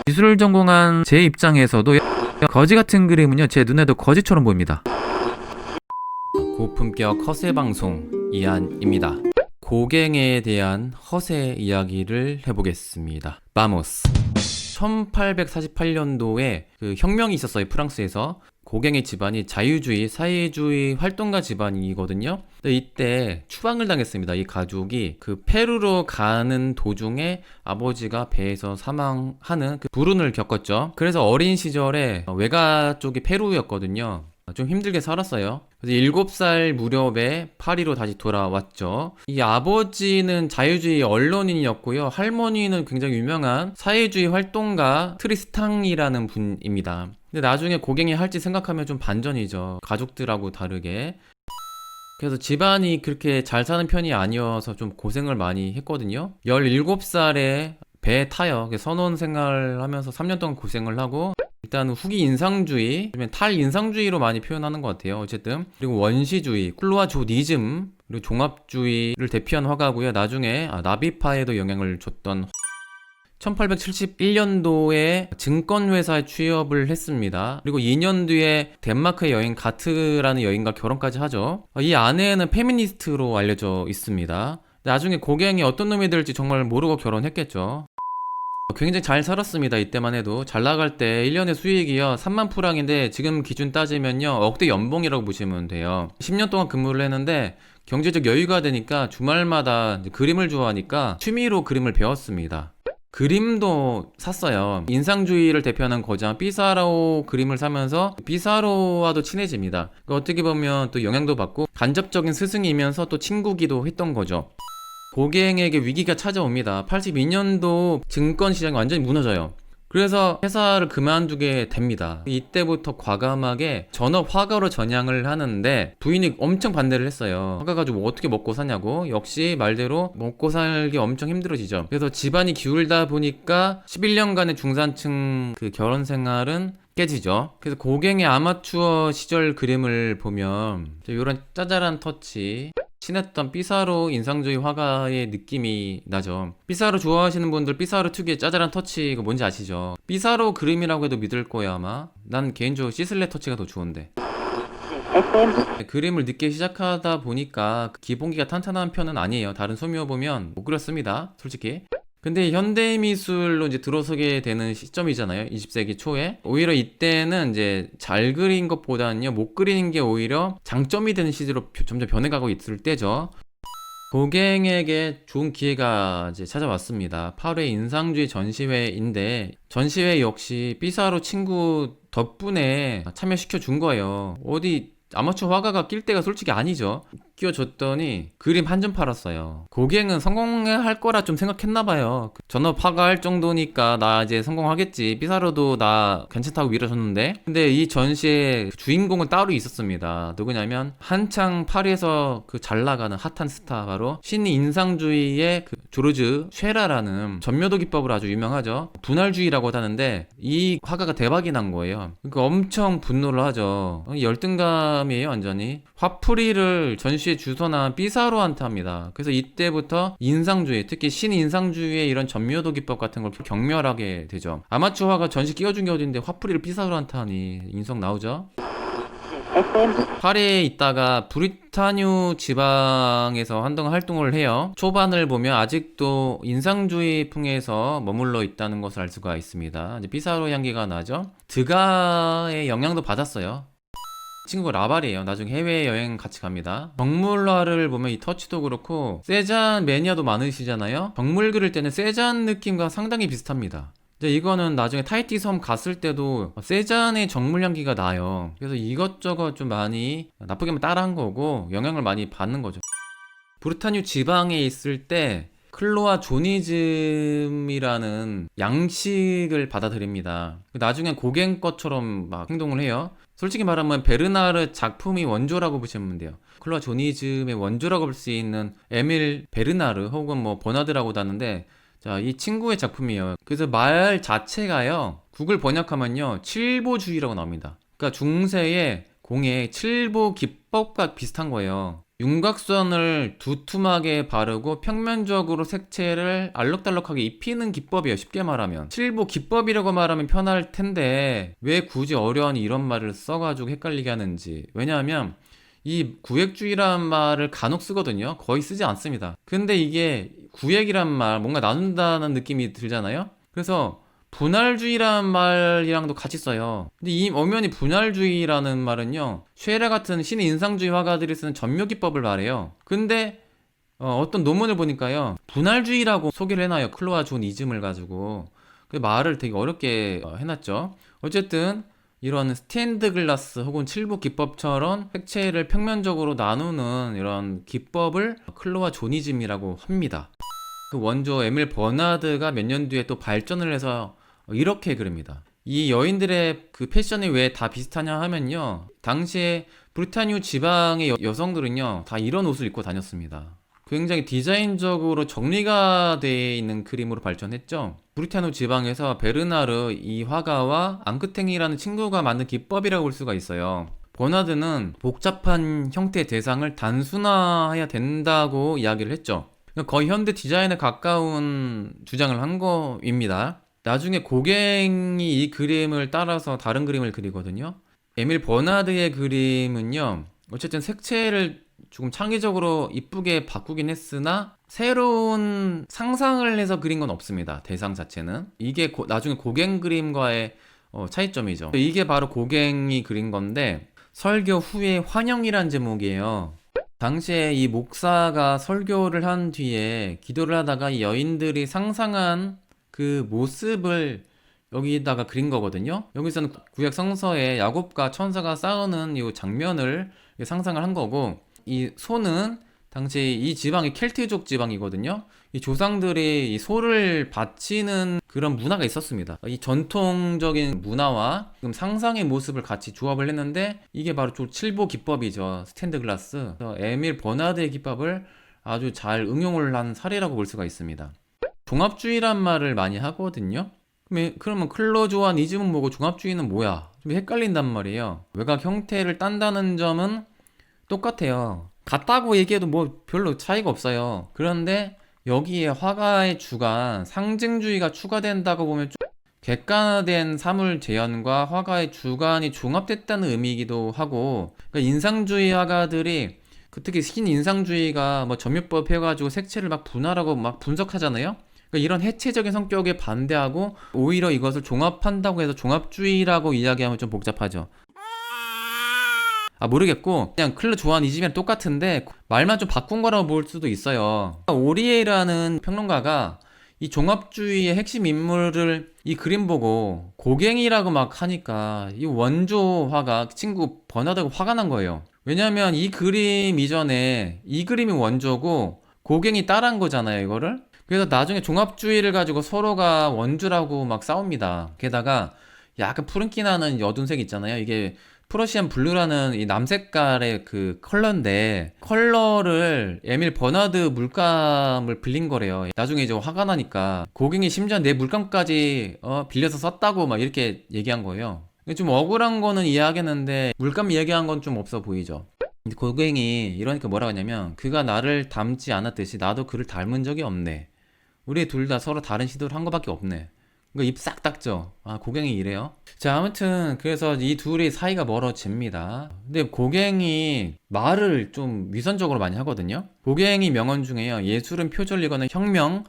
미술을 전공한 제 입장에서도 거지 같은 그림은요, 제 눈에도 거지처럼 보입니다. 고품격 허세 방송 이한입니다. 고갱에 대한 허세 이야기를 해보겠습니다. 바모스. 1848년도에 그 혁명이 있었어요. 프랑스에서. 고갱의 집안이 자유주의, 사회주의 활동가 집안이거든요. 근데 이때 추방을 당했습니다. 이 가족이 그 페루로 가는 도중에 아버지가 배에서 사망하는 그 불운을 겪었죠. 그래서 어린 시절에 외가 쪽이 페루였거든요. 좀 힘들게 살았어요. 그래서 7살 무렵에 파리로 다시 돌아왔죠. 이 아버지는 자유주의 언론인이었고요. 할머니는 굉장히 유명한 사회주의 활동가 트리스탕이라는 분입니다. 근데 나중에 고갱이 할지 생각하면 좀 반전이죠. 가족들하고 다르게. 그래서 집안이 그렇게 잘 사는 편이 아니어서 좀 고생을 많이 했거든요. 17살에 배에 타요. 선원 생활하면서 3년 동안 고생을 하고, 일단 후기 인상주의, 아니면 탈인상주의로 많이 표현하는 것 같아요. 어쨌든. 그리고 원시주의, 클로아조니즘, 그리고 종합주의를 대표한 화가고요. 나중에 나비파에도 영향을 줬던 1871년도에 증권회사에 취업을 했습니다. 그리고 2년 뒤에 덴마크의 여인 가트라는 여인과 결혼까지 하죠. 이 아내는 페미니스트로 알려져 있습니다. 나중에 고갱이 어떤 놈이 될지 정말 모르고 결혼했겠죠. 굉장히 잘 살았습니다. 이때만 해도. 잘 나갈 때 1년의 수익이요 3만 프랑인데 지금 기준 따지면요 억대 연봉이라고 보시면 돼요. 10년 동안 근무를 했는데 경제적 여유가 되니까 주말마다 그림을 좋아하니까 취미로 그림을 배웠습니다. 그림도 샀어요. 인상주의를 대표하는 거장 피사로 그림을 사면서 피사로와도 친해집니다. 어떻게 보면 또 영향도 받고 간접적인 스승이면서 또 친구기도 했던 거죠. 고갱에게 위기가 찾아옵니다. 82년도 증권 시장이 완전히 무너져요. 그래서 회사를 그만두게 됩니다. 이때부터 과감하게 전업 화가로 전향을 하는데 부인이 엄청 반대를 했어요. 화가 가지고 어떻게 먹고 사냐고. 역시 말대로 먹고 살기 엄청 힘들어지죠. 그래서 집안이 기울다 보니까 11년간의 중산층 그 결혼 생활은 깨지죠. 그래서 고갱의 아마추어 시절 그림을 보면 이런 짜잘한 터치, 친했던 피사로 인상주의 화가의 느낌이 나죠. 피사로 좋아하시는 분들 피사로 특유의 짜잘한 터치 이거 뭔지 아시죠? 피사로 그림이라고 해도 믿을 거예요 아마. 난 개인적으로 시슬레 터치가 더 좋은데. 그림을 늦게 시작하다 보니까 기본기가 탄탄한 편은 아니에요. 다른 소묘 보면 못 그렸습니다 솔직히. 근데 현대미술로 이제 들어서게 되는 시점이잖아요. 20세기 초에. 오히려 이때는 이제 잘 그린 것보다는요, 못 그리는 게 오히려 장점이 되는 시대로 점점 변해가고 있을 때죠. 고갱에게 좋은 기회가 이제 찾아왔습니다. 8회 인상주의 전시회인데, 전시회 역시 피사로 친구 덕분에 참여시켜 준 거예요. 어디 아마추어 화가가 낄 때가 솔직히 아니죠. 끼워줬더니 그림 한 점 팔았어요. 고갱은 성공할 거라 좀 생각했나봐요. 전업 화가 할 정도니까 나 이제 성공하겠지. 피사로도 나 괜찮다고 밀어줬는데. 근데 이 전시의 주인공은 따로 있었습니다. 누구냐면 한창 파리에서 그 잘 나가는 핫한 스타 바로 신이 인상주의의 그 조르즈 쉐라라는 전묘도 기법으로 아주 유명하죠. 분할주의라고 하는데 이 화가가 대박이 난 거예요. 그러니까 엄청 분노를 하죠. 열등감이에요 완전히. 화풀이를 전시에 주선한 피사로한테 합니다. 그래서 이때부터 인상주의, 특히 신인상주의의 이런 전묘도 기법 같은 걸 경멸하게 되죠. 아마추어 화가 전시 끼워준 게 어딘데 화풀이를 피사로한테 하니 인성 나오죠? 파리에 있다가 브리타뉴 지방에서 한동안 활동을 해요. 초반을 보면 아직도 인상주의 풍에서 머물러 있다는 것을 알 수가 있습니다. 이제 피사로 향기가 나죠. 드가의 영향도 받았어요. 친구가 라발이에요. 나중에 해외여행 같이 갑니다. 정물화를 보면 이 터치도 그렇고 세잔 매니아도 많으시잖아요. 정물 그릴 때는 세잔 느낌과 상당히 비슷합니다. 이제 이거는 나중에 타이티 섬 갔을 때도 세잔의 정물 향기가 나요. 그래서 이것저것 좀 많이 나쁘게만 따라한 거고 영향을 많이 받는 거죠. 브르타뉴 지방에 있을 때 클로아 조니즘이라는 양식을 받아들입니다. 나중에 고갱 것처럼 막 행동을 해요. 솔직히 말하면 베르나르 작품이 원조라고 보시면 돼요. 클로아 조니즘의 원조라고 볼 수 있는 에밀 베르나르 혹은 뭐 버나드라고도 하는데, 자, 이 친구의 작품이에요. 그래서 말 자체가요, 구글 번역하면요 칠보주의라고 나옵니다. 그러니까 중세의 공예 칠보 기법과 비슷한 거예요. 윤곽선을 두툼하게 바르고 평면적으로 색채를 알록달록하게 입히는 기법이에요. 쉽게 말하면 칠보 기법이라고 말하면 편할 텐데 왜 굳이 어려운 이런 말을 써가지고 헷갈리게 하는지. 왜냐하면 이 구획주의란 말을 간혹 쓰거든요. 거의 쓰지 않습니다. 근데 이게 구획이란 말, 뭔가 나눈다는 느낌이 들잖아요. 그래서 분할주의라는 말이랑도 같이 써요. 근데 이 엄연히 분할주의라는 말은요, 쉐레 같은 신의 인상주의 화가들이 쓰는 전묘기법을 말해요. 근데 떤 논문을 보니까요, 분할주의라고 소개를 해놔요. 클로아 존 이즘을 가지고. 그 말을 되게 어렵게 해놨죠. 어쨌든 이런 스테인드 글라스 혹은 칠보 기법처럼 색채를 평면적으로 나누는 이런 기법을 클로아 존이즘이라고 합니다. 그 원조 에밀 버나드가 몇 년 뒤에 또 발전을 해서 이렇게 그립니다. 이 여인들의 그 패션이 왜 다 비슷하냐 하면요, 당시에 브리타뉴 지방의 여성들은요 다 이런 옷을 입고 다녔습니다. 굉장히 디자인적으로 정리가 되어 있는 그림으로 발전했죠. 브리타뉴 지방에서 베르나르 이 화가와 앙크탱이라는 친구가 만든 기법이라고 볼 수가 있어요. 버나드는 복잡한 형태의 대상을 단순화해야 된다고 이야기를 했죠. 거의 현대 디자인에 가까운 주장을 한 거입니다. 나중에 고갱이 이 그림을 따라서 다른 그림을 그리거든요. 에밀 버나드의 그림은요, 어쨌든 색채를 조금 창의적으로 이쁘게 바꾸긴 했으나 새로운 상상을 해서 그린 건 없습니다. 대상 자체는. 이게 나중에 고갱 그림과의 차이점이죠. 이게 바로 고갱이 그린 건데, 설교 후에 환영이란 제목이에요. 당시에 이 목사가 설교를 한 뒤에 기도를 하다가 이 여인들이 상상한 그 모습을 여기다가 그린 거거든요. 여기서는 구약 성서에 야곱과 천사가 싸우는 이 장면을 상상을 한 거고, 이 소는 당시 이 지방이 켈트족 지방이거든요. 이 조상들이 이 소를 바치는 그런 문화가 있었습니다. 이 전통적인 문화와 지금 상상의 모습을 같이 조합을 했는데 이게 바로 칠보 기법이죠. 스탠드 글라스. 에밀 버나드의 기법을 아주 잘 응용을 한 사례라고 볼 수가 있습니다. 종합주의란 말을 많이 하거든요. 그러면 클로조아니즘은 뭐고 종합주의는 뭐야? 좀 헷갈린단 말이에요. 외곽 형태를 딴다는 점은 똑같아요. 같다고 얘기해도 뭐 별로 차이가 없어요. 그런데 여기에 화가의 주관, 상징주의가 추가된다고 보면 좀 객관화된 사물 재현과 화가의 주관이 종합됐다는 의미이기도 하고, 그러니까 인상주의 화가들이 특히 신인상주의가 뭐 점유법 해가지고 색채를 막 분할하고 막 분석하잖아요. 그러니까 이런 해체적인 성격에 반대하고 오히려 이것을 종합한다고 해서 종합주의라고 이야기하면 좀 복잡하죠. 모르겠고 그냥 클로 조아니즘이랑 똑같은데 말만 좀 바꾼 거라고 볼 수도 있어요. 오리에라는 평론가가 이 종합주의의 핵심 인물을 이 그림 보고 고갱이라고 막 하니까 이 원조 화가 친구 버나드가 화가 난 거예요. 왜냐면 이 그림 이전에 이 그림이 원조고 고갱이 따라한 거잖아요, 이거를. 그래서 나중에 종합주의를 가지고 서로가 원주라고 막 싸웁니다. 게다가 약간 푸른기 나는 여둔 색 있잖아요. 이게 프러시안 블루라는 이 남색깔의 그 컬러인데 컬러를 에밀 버나드 물감을 빌린 거래요. 나중에 이제 화가 나니까 고객이 심지어 내 물감까지 빌려서 썼다고 막 이렇게 얘기한 거예요. 좀 억울한 거는 이해하겠는데 물감 이야기한 건 좀 없어 보이죠. 근데 고갱이 이러니까 뭐라고 하냐면 그가 나를 닮지 않았듯이 나도 그를 닮은 적이 없네. 우리 둘 다 서로 다른 시도를 한 거밖에 없네. 이거 입 싹 닦죠. 고갱이 이래요. 자, 아무튼 그래서 이 둘이 사이가 멀어집니다. 근데 고갱이 말을 좀 위선적으로 많이 하거든요. 고갱이 명언 중에요, 예술은 표절이거나 혁명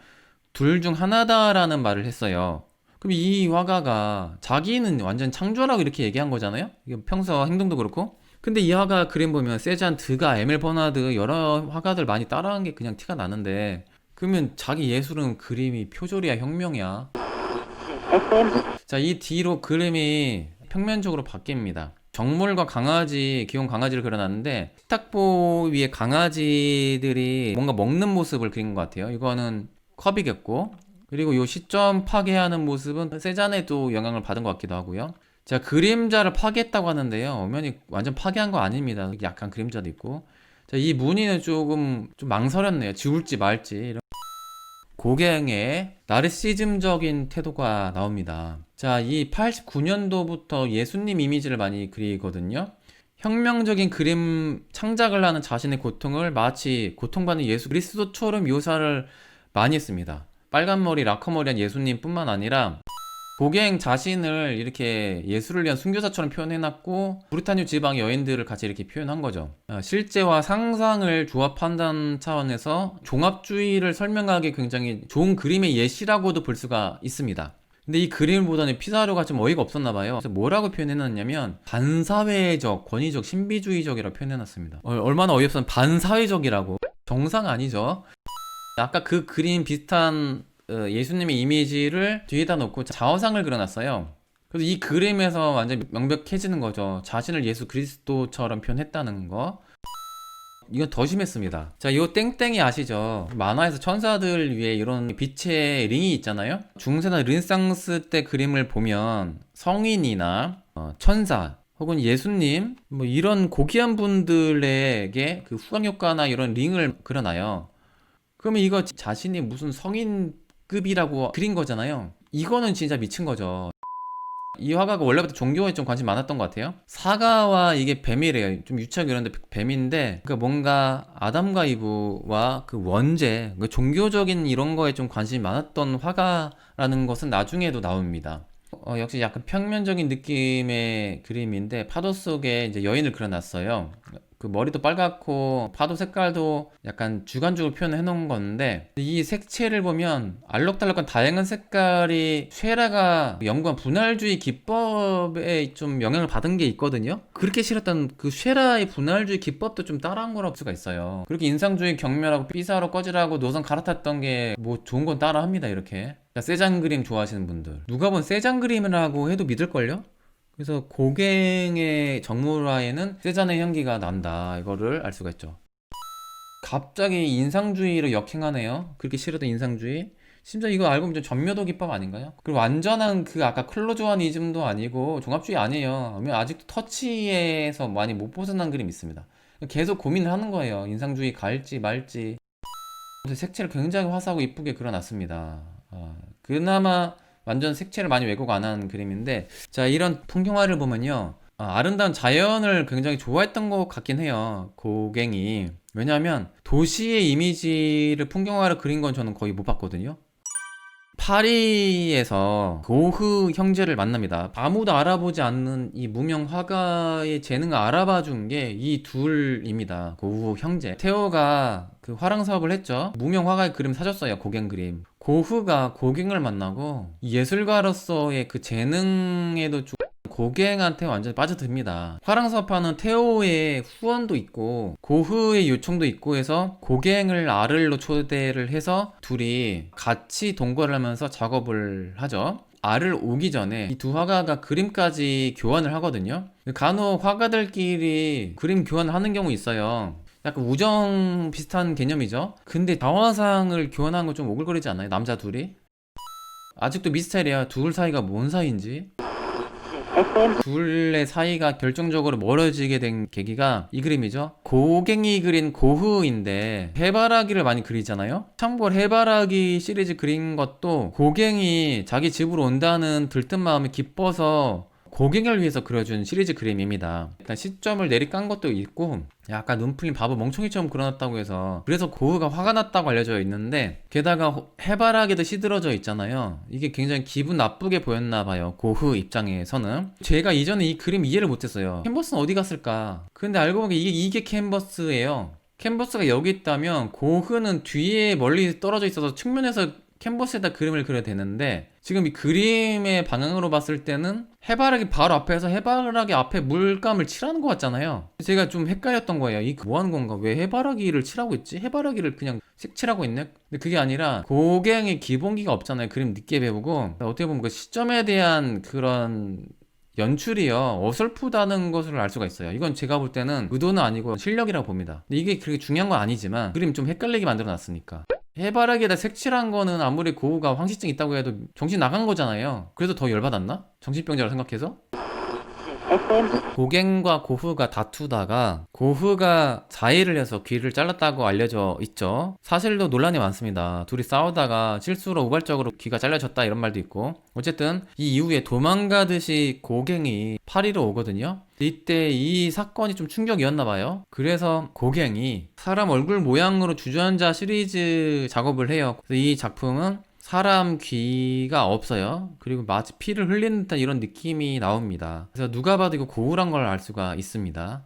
둘 중 하나다라는 말을 했어요. 그럼 이 화가가 자기는 완전 창조라고 이렇게 얘기한 거잖아요. 이게 평소 행동도 그렇고. 근데 이 화가 그림 보면 세잔, 드가, 에밀 버나드 여러 화가들 많이 따라한 게 그냥 티가 나는데, 그러면 자기 예술은 그림이 표절이야, 혁명이야? 자, 이 뒤로 그림이 평면적으로 바뀝니다. 정물과 강아지, 귀여운 강아지를 그려놨는데 식탁보 위에 강아지들이 뭔가 먹는 모습을 그린 것 같아요. 이거는 컵이겠고, 그리고 이 시점 파괴하는 모습은 세잔에도 영향을 받은 것 같기도 하고요. 자, 그림자를 파괴했다고 하는데요, 엄연히 완전 파괴한 거 아닙니다. 약간 그림자도 있고. 자, 이 무늬는 조금 좀 망설였네요. 지울지 말지. 고갱의 나르시즘적인 태도가 나옵니다. 자, 이 89년도부터 예수님 이미지를 많이 그리거든요. 혁명적인 그림 창작을 하는 자신의 고통을 마치 고통받는 예수 그리스도처럼 묘사를 많이 했습니다. 빨간머리 라커머리한 예수님뿐만 아니라 고갱 자신을 이렇게 예수를 위한 순교자처럼 표현해놨고 브루타뉴 지방 여인들을 같이 이렇게 표현한 거죠. 실제와 상상을 조합한다는 차원에서 종합주의를 설명하기 굉장히 좋은 그림의 예시라고도 볼 수가 있습니다. 근데 이 그림을 보더니 피사로가 좀 어이가 없었나 봐요. 그래서 뭐라고 표현해놨냐면 반사회적, 권위적, 신비주의적이라고 표현해놨습니다. 얼마나 어이없으면 반사회적이라고. 정상 아니죠. 아까 그 그림 비슷한 예수님의 이미지를 뒤에다 놓고 좌우상을 그려놨어요. 그래서 이 그림에서 완전 명백해지는 거죠. 자신을 예수 그리스도처럼 표현했다는 거. 이건 더 심했습니다. 자, 요 땡땡이 아시죠? 만화에서 천사들 위에 이런 빛의 링이 있잖아요. 중세나 르네상스 때 그림을 보면 성인이나 천사 혹은 예수님 뭐 이런 고귀한 분들에게 그 후광효과나 이런 링을 그려놔요. 그러면 이거 자신이 무슨 성인급이라고 그린 거잖아요. 이거는 진짜 미친 거죠. 이 화가가 원래부터 종교에 좀 관심 많았던 것 같아요. 사과와 이게 뱀이래요. 좀 유치하게 그런데 뱀인데, 그러니까 뭔가 아담과 이브와 그 원죄, 그 종교적인 이런 거에 좀 관심이 많았던 화가라는 것은 나중에도 나옵니다. 역시 약간 평면적인 느낌의 그림인데 파도 속에 이제 여인을 그려놨어요. 그 머리도 빨갛고 파도 색깔도 약간 주관적으로 표현해 놓은 건데 이 색채를 보면 알록달록한 다양한 색깔이 쉐라가 연구한 분할주의 기법에 좀 영향을 받은 게 있거든요. 그렇게 싫었던 그 쉐라의 분할주의 기법도 좀 따라한 거라고 볼 수가 있어요. 그렇게 인상주의 경멸하고 삐사로 꺼지라고 노선 갈아탔던 게 뭐 좋은 건 따라합니다. 이렇게 세잔 그림 좋아하시는 분들 누가 본 세잔 그림이라고 해도 믿을걸요? 그래서 고갱의 정물화에는 세잔의 향기가 난다. 이거를 알 수가 있죠. 갑자기 인상주의로 역행하네요. 그렇게 싫어던 인상주의. 심지어 이거 알고 보면 전묘도 기법 아닌가요? 그리고 완전한 그 아까 클로즈와니즘도 아니고 종합주의 아니에요. 아직도 터치에서 많이 못 벗어난 그림이 있습니다. 계속 고민을 하는 거예요. 인상주의 갈지 말지. 색채를 굉장히 화사하고 이쁘게 그려놨습니다. 그나마 완전 색채를 많이 왜곡 안 한 그림인데 자 이런 풍경화를 보면요 아름다운 자연을 굉장히 좋아했던 것 같긴 해요 고갱이. 왜냐하면 도시의 이미지를 풍경화를 그린 건 저는 거의 못 봤거든요. 파리에서 고흐 형제를 만납니다. 아무도 알아보지 않는 이 무명 화가의 재능을 알아봐 준 게 이 둘입니다. 고흐 형제. 테오가 그 화랑 사업을 했죠. 무명 화가의 그림 사줬어요. 고갱 그림. 고흐가 고갱을 만나고 예술가로서의 그 재능에도 고갱한테 완전히 빠져듭니다. 화랑사파는 테오의 후원도 있고 고흐의 요청도 있고 해서 고갱을 아를로 초대를 해서 둘이 같이 동거를 하면서 작업을 하죠. 아를 오기 전에 이 두 화가가 그림까지 교환을 하거든요. 간혹 화가들끼리 그림 교환을 하는 경우 있어요. 약간 우정 비슷한 개념이죠. 근데 자화상을 교환한 거 좀 오글거리지 않나요? 남자 둘이? 아직도 미스테리야. 둘 사이가 뭔 사이인지. 둘의 사이가 결정적으로 멀어지게 된 계기가 이 그림이죠. 고갱이 그린 고흐인데 해바라기를 많이 그리잖아요. 참고로 해바라기 시리즈 그린 것도 고갱이 자기 집으로 온다는 들뜬 마음이 기뻐서 고갱을 위해서 그려준 시리즈 그림입니다. 일단 시점을 내리깐 것도 있고 약간 눈풀린 바보 멍청이처럼 그려놨다고 해서 그래서 고흐가 화가 났다고 알려져 있는데 게다가 해바라기도 시들어져 있잖아요. 이게 굉장히 기분 나쁘게 보였나 봐요. 고흐 입장에서는. 제가 이전에 이 그림 이해를 못했어요. 캔버스는 어디 갔을까? 근데 알고 보니까 이게 캔버스예요. 캔버스가 여기 있다면 고흐는 뒤에 멀리 떨어져 있어서 측면에서 캔버스에다 그림을 그려야 되는데 지금 이 그림의 방향으로 봤을 때는 해바라기 바로 앞에서 해바라기 앞에 물감을 칠하는 것 같잖아요. 제가 좀 헷갈렸던 거예요. 이 뭐 하는 건가? 왜 해바라기를 칠하고 있지? 해바라기를 그냥 색칠하고 있네? 근데 그게 아니라 고갱의 기본기가 없잖아요. 그림 늦게 배우고 어떻게 보면 그 시점에 대한 그런 연출이요 어설프다는 것을 알 수가 있어요. 이건 제가 볼 때는 의도는 아니고 실력이라고 봅니다. 근데 이게 그렇게 중요한 건 아니지만 그림 좀 헷갈리게 만들어 놨으니까. 해바라기에다 색칠한 거는 아무리 고흐가 황시증 있다고 해도 정신 나간 거잖아요. 그래서 더 열받았나? 정신병자라 생각해서? 고갱과 고흐가 다투다가 고흐가 자해를 해서 귀를 잘랐다고 알려져 있죠. 사실도 논란이 많습니다. 둘이 싸우다가 실수로 우발적으로 귀가 잘려졌다 이런 말도 있고, 어쨌든 이 이후에 도망가듯이 고갱이 파리로 오거든요. 이때 이 사건이 좀 충격이었나 봐요. 그래서 고갱이 사람 얼굴 모양으로 주저앉아 시리즈 작업을 해요. 그래서 이 작품은 사람 귀가 없어요. 그리고 마치 피를 흘리는 듯한 이런 느낌이 나옵니다. 그래서 누가 봐도 이거 고우란 걸 알 수가 있습니다.